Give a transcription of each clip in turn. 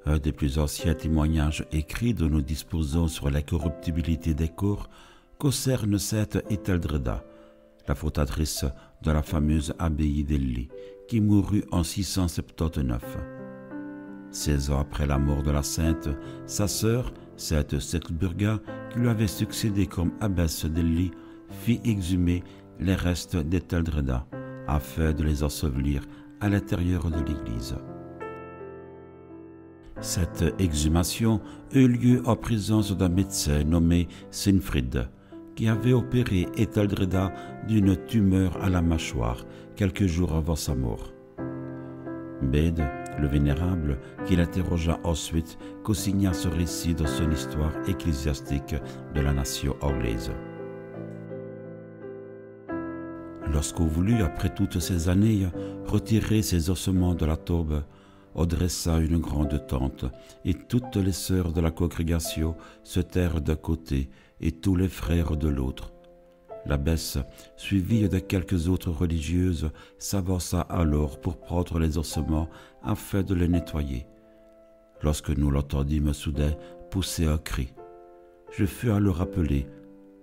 Un des plus anciens témoignages écrits dont nous disposons sur la corruptibilité des corps concerne cette Etheldreda, la fondatrice de la fameuse abbaye d'Ely, qui mourut en 679. 16 ans après la mort de la sainte, sa sœur, sainte Setleburga, qui lui avait succédé comme abbesse d'Ely, fit exhumer les restes d'Etheldreda afin de les ensevelir à l'intérieur de l'église. Cette exhumation eut lieu en présence d'un médecin nommé Sinfrid, qui avait opéré Etheldreda d'une tumeur à la mâchoire quelques jours avant sa mort. Bède, le vénérable, qui l'interrogea ensuite, consigna ce récit dans son histoire ecclésiastique de la nation anglaise. Lorsqu'on voulut, après toutes ces années, retirer ses ossements de la tombe, on dressa une grande tente, et toutes les sœurs de la congrégation se tinrent d'un côté et tous les frères de l'autre. L'abbesse, suivie de quelques autres religieuses, s'avança alors pour prendre les ossements afin de les nettoyer. Lorsque nous l'entendîmes soudain pousser un cri, je fus alors appelé.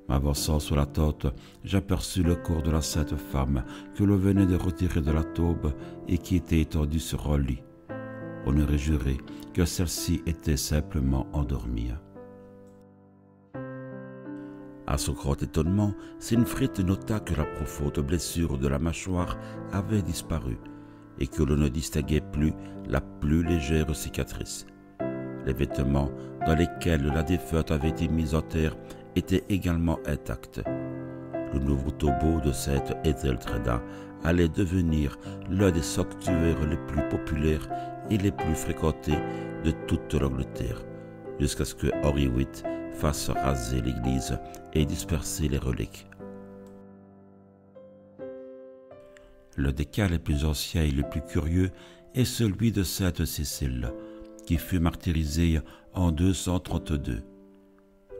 M'avançant sur la tente, j'aperçus le corps de la sainte femme que l'on venait de retirer de la tombe et qui était étendue sur un lit. On aurait juré que celle-ci était simplement endormie. À son grand étonnement, Sinfrid nota que la profonde blessure de la mâchoire avait disparu et que l'on ne distinguait plus la plus légère cicatrice. Les vêtements dans lesquels la défunte avait été mise en terre étaient également intacts. Le nouveau tombeau de cette Etheldreda allait devenir l'un des sanctuaires les plus populaires et les plus fréquentés de toute l'Angleterre, jusqu'à ce que Henri VIII fasse raser l'église et disperser les reliques. Le des cas les plus anciens et les plus curieux est celui de sainte Cécile, qui fut martyrisée en 232.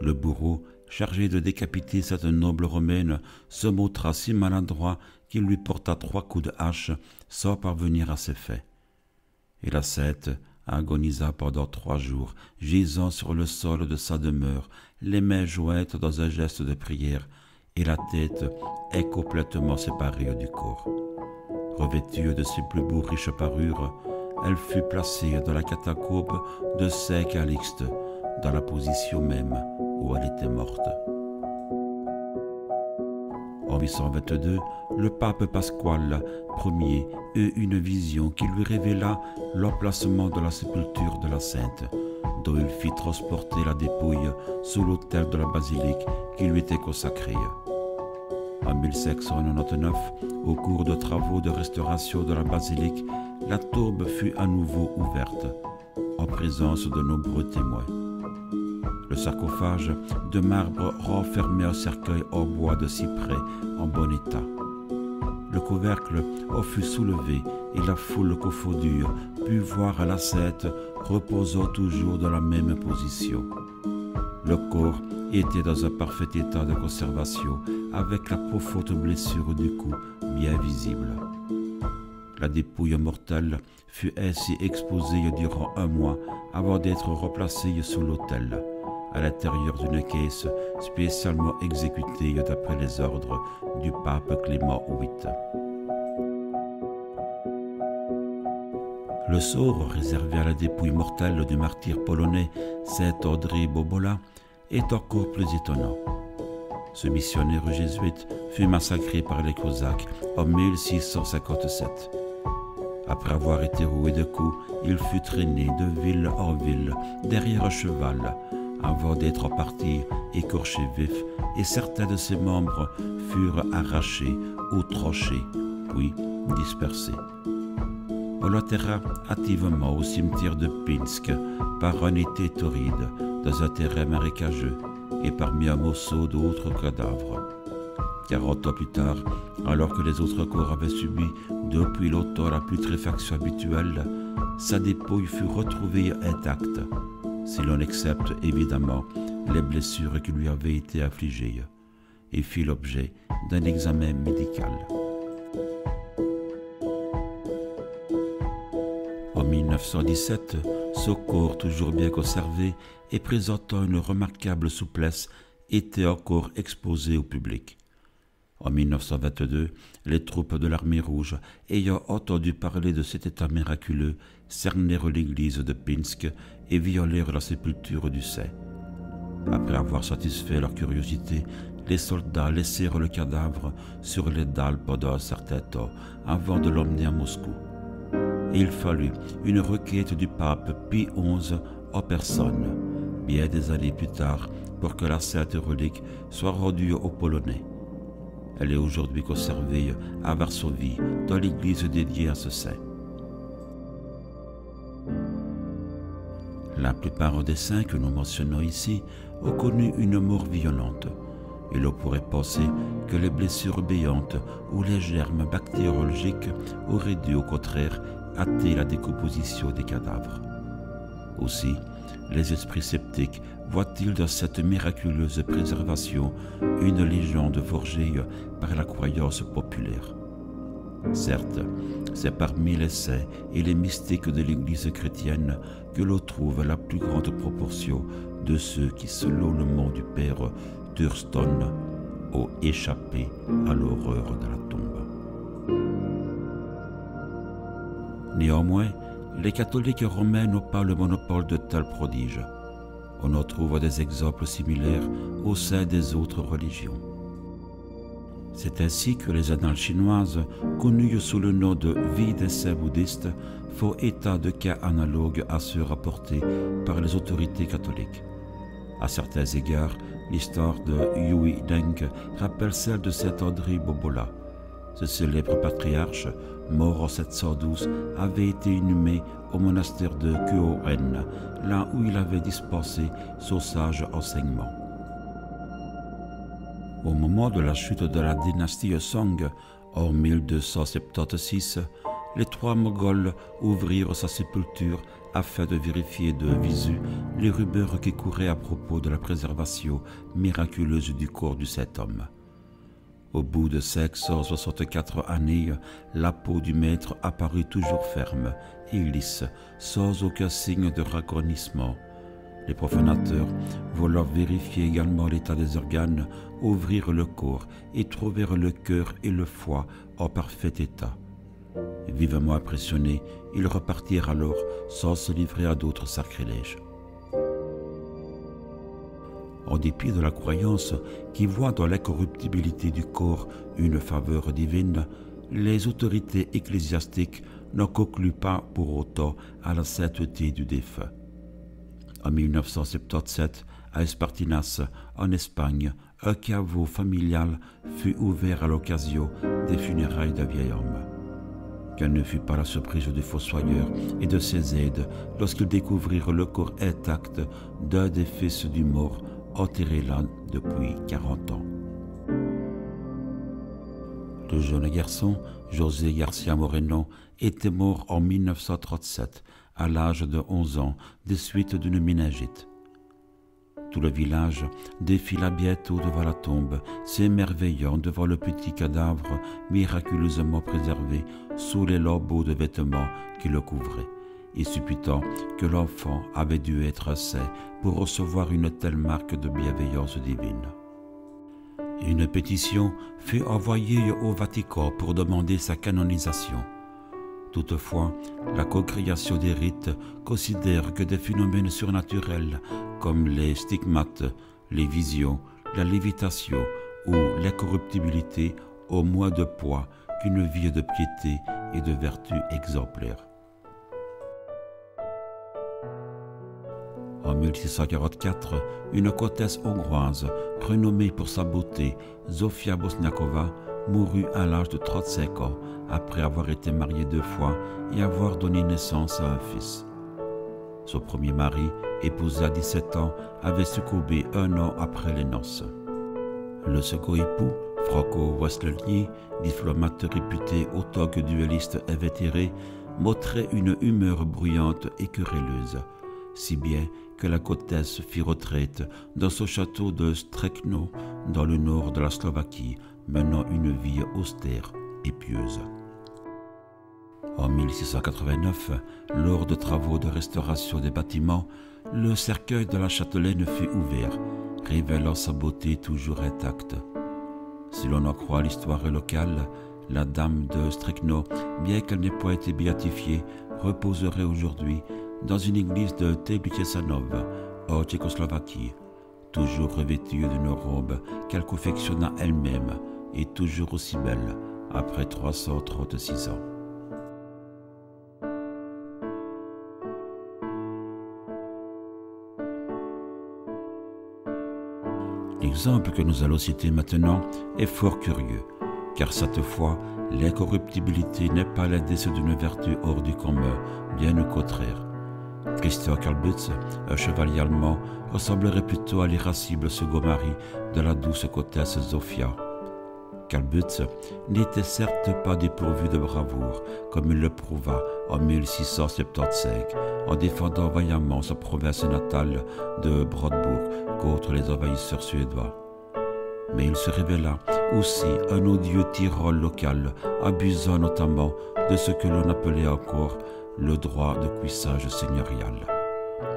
Le bourreau, chargé de décapiter cette noble romaine, se montra si maladroit qu'il lui porta 3 coups de hache sans parvenir à ses fins. Et la sainte agonisa pendant 3 jours, gisant sur le sol de sa demeure, les mains jointes dans un geste de prière et la tête incomplètement séparée du corps. Revêtue de ses plus beaux riches parures, elle fut placée dans la catacombe de Saint-Calixte, dans la position même où elle était morte. En 822, le pape Pasquale Ier eut une vision qui lui révéla l'emplacement de la sépulture de la sainte, dont il fit transporter la dépouille sous l'autel de la basilique qui lui était consacrée. En 1599, au cours de travaux de restauration de la basilique, la tombe fut à nouveau ouverte, en présence de nombreux témoins. Le sarcophage de marbre renfermait un cercueil en bois de cyprès en bon état. Le couvercle en fut soulevé et la foule confondue put voir la sainte reposant toujours dans la même position. Le corps était dans un parfait état de conservation, avec la profonde blessure du cou bien visible. La dépouille mortelle fut ainsi exposée durant 1 mois avant d'être replacée sous l'autel, à l'intérieur d'une caisse spécialement exécutée d'après les ordres du pape Clément VIII. Le sort réservé à la dépouille mortelle du martyr polonais Saint André Bobola est encore plus étonnant. Ce missionnaire jésuite fut massacré par les Cosaques en 1657. Après avoir été roué de coups, il fut traîné de ville en ville derrière un cheval, avant d'être en partie écorché vif, et certains de ses membres furent arrachés ou tranchés, puis dispersés. On l'enterra hâtivement au cimetière de Pinsk par un été torride, dans un terrain marécageux, et parmi un morceau d'autres cadavres. 40 ans plus tard, alors que les autres corps avaient subi depuis longtemps la putréfaction habituelle, sa dépouille fut retrouvée intacte, si l'on accepte évidemment les blessures qui lui avaient été affligées, et fit l'objet d'un examen médical. En 1917, ce corps toujours bien conservé et présentant une remarquable souplesse était encore exposé au public. En 1922, les troupes de l'armée rouge, ayant entendu parler de cet état miraculeux, cernèrent l'église de Pinsk et violèrent la sépulture du saint. Après avoir satisfait leur curiosité, les soldats laissèrent le cadavre sur les dalles pendant un certain temps avant de l'emmener à Moscou. Et il fallut une requête du pape Pie XI en personne, bien des années plus tard, pour que la sainte relique soit rendue aux Polonais. Elle est aujourd'hui conservée à Varsovie, dans l'église dédiée à ce saint. La plupart des saints que nous mentionnons ici ont connu une mort violente, et l'on pourrait penser que les blessures béantes ou les germes bactériologiques auraient dû au contraire hâter la décomposition des cadavres. Aussi, les esprits sceptiques voient-ils dans cette miraculeuse préservation une légende forgée par la croyance populaire. Certes, c'est parmi les saints et les mystiques de l'Église chrétienne que l'on trouve la plus grande proportion de ceux qui, selon le mot du père Thurston, ont échappé à l'horreur de la tombe. Néanmoins, les catholiques romains n'ont pas le monopole de tels prodiges. On en trouve des exemples similaires au sein des autres religions. C'est ainsi que les annales chinoises, connues sous le nom de Vie des saints bouddhistes, font état de cas analogues à ceux rapportés par les autorités catholiques. À certains égards, l'histoire de Yui Deng rappelle celle de saint André Bobola. Ce célèbre patriarche, mort en 712, avait été inhumé au monastère de Kuo-en, là où il avait dispensé son sage enseignement. Au moment de la chute de la dynastie Song, en 1276, les trois Mongols ouvrirent sa sépulture afin de vérifier de visu les rumeurs qui couraient à propos de la préservation miraculeuse du corps du saint homme. Au bout de 564 années, la peau du maître apparut toujours ferme et lisse, sans aucun signe de racornissement. Les profanateurs, voulant vérifier également l'état des organes, ouvrirent le corps et trouvèrent le cœur et le foie en parfait état. Vivement impressionnés, ils repartirent alors sans se livrer à d'autres sacrilèges. En dépit de la croyance qui voit dans l'incorruptibilité du corps une faveur divine, les autorités ecclésiastiques n'en concluent pas pour autant à la sainteté du défunt. En 1977, à Espartinas, en Espagne, un caveau familial fut ouvert à l'occasion des funérailles d'un vieil homme. Quelle ne fut pas la surprise du fossoyeur et de ses aides lorsqu'ils découvrirent le corps intact d'un des fils du mort, enterré là depuis 40 ans. Le jeune garçon, José Garcia Moreno, était mort en 1937, à l'âge de 11 ans, des suites d'une méningite. Tout le village défila bientôt devant la tombe, s'émerveillant devant le petit cadavre miraculeusement préservé sous les lambeaux de vêtements qui le couvraient, et supputant que l'enfant avait dû être saint pour recevoir une telle marque de bienveillance divine. Une pétition fut envoyée au Vatican pour demander sa canonisation. Toutefois, la congrégation des rites considère que des phénomènes surnaturels comme les stigmates, les visions, la lévitation ou l'incorruptibilité ont moins de poids qu'une vie de piété et de vertu exemplaire. En 1644, une comtesse hongroise, renommée pour sa beauté, Zofia Bosniakova, mourut à l'âge de 35 ans, après avoir été mariée 2 fois et avoir donné naissance à un fils. Son premier mari, épousé à 17 ans, avait succombé 1 an après les noces. Le second époux, Franco Wesley, diplomate réputé autant que duelliste invétéré, montrait une humeur bruyante et querelleuse, si bien que la comtesse fit retraite dans son château de Strekno, dans le nord de la Slovaquie, menant une vie austère et pieuse. En 1689, lors de travaux de restauration des bâtiments, le cercueil de la châtelaine fut ouvert, révélant sa beauté toujours intacte. Si l'on en croit l'histoire locale, la dame de Strekno, bien qu'elle n'ait pas été béatifiée, reposerait aujourd'hui dans une église de Teplicesanov, en Tchécoslovaquie, toujours revêtue d'une robe qu'elle confectionna elle-même et toujours aussi belle après 336 ans. L'exemple que nous allons citer maintenant est fort curieux, car cette fois, l'incorruptibilité n'est pas l'indice d'une vertu hors du commun, bien au contraire. Christian Kalbutz, un chevalier allemand, ressemblerait plutôt à l'irascible second mari de la douce comtesse Zofia. Kalbutz n'était certes pas dépourvu de bravoure, comme il le prouva en 1675, en défendant vaillamment sa province natale de Brodbourg contre les envahisseurs suédois. Mais il se révéla aussi un odieux Tyrol local, abusant notamment de ce que l'on appelait encore le droit de cuissage seigneurial.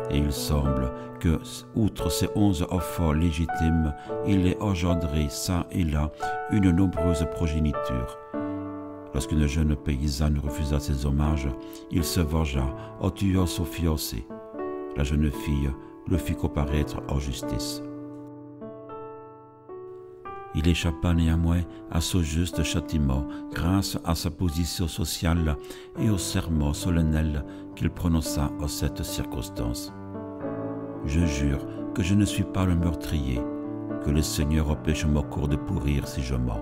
Et il semble que, outre ses 11 enfants légitimes, il ait engendré çà et là une nombreuse progéniture. Lorsqu'une jeune paysanne refusa ses hommages, il se vengea en tuant son fiancé. La jeune fille le fit comparaître en justice. Il échappa néanmoins à ce juste châtiment grâce à sa position sociale et au serment solennel qu'il prononça en cette circonstance. « Je jure que je ne suis pas le meurtrier, que le Seigneur empêche mon corps de pourrir si je mens. »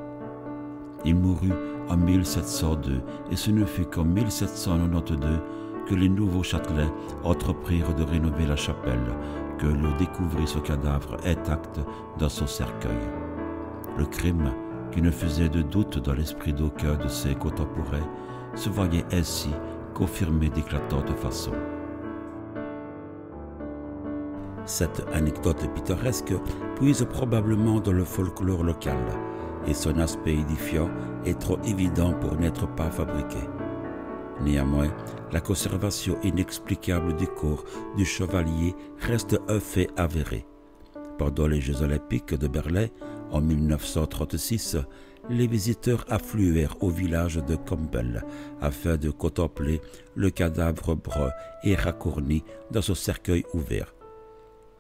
Il mourut en 1702 et ce ne fut qu'en 1792 que les nouveaux châtelains entreprirent de rénover la chapelle, que l'on découvrit son cadavre intact dans son cercueil. Le crime, qui ne faisait de doute dans l'esprit d'aucun de ses contemporains, se voyait ainsi confirmé d'éclatante façon. Cette anecdote pittoresque puise probablement dans le folklore local, et son aspect édifiant est trop évident pour n'être pas fabriqué. Néanmoins, la conservation inexplicable du corps du chevalier reste un fait avéré. Pendant les Jeux olympiques de Berlin, en 1936, les visiteurs affluèrent au village de Campbell afin de contempler le cadavre brun et racorni dans son cercueil ouvert.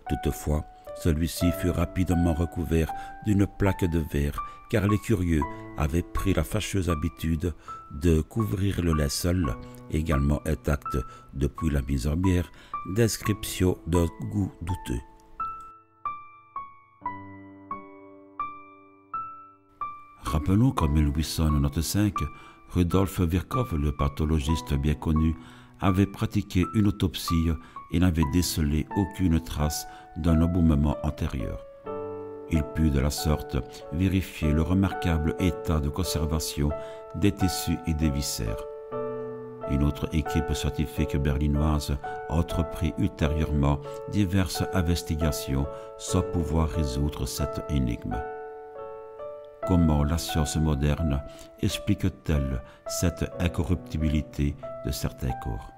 Toutefois, celui-ci fut rapidement recouvert d'une plaque de verre car les curieux avaient pris la fâcheuse habitude de couvrir le linceul, également intact depuis la mise en bière, d'inscriptions d'un goût douteux. Rappelons qu'en 1895, Rudolf Virchow, le pathologiste bien connu, avait pratiqué une autopsie et n'avait décelé aucune trace d'un embaumement antérieur. Il put de la sorte vérifier le remarquable état de conservation des tissus et des viscères. Une autre équipe scientifique berlinoise entreprit ultérieurement diverses investigations sans pouvoir résoudre cette énigme. Comment la science moderne explique-t-elle cette incorruptibilité de certains corps ?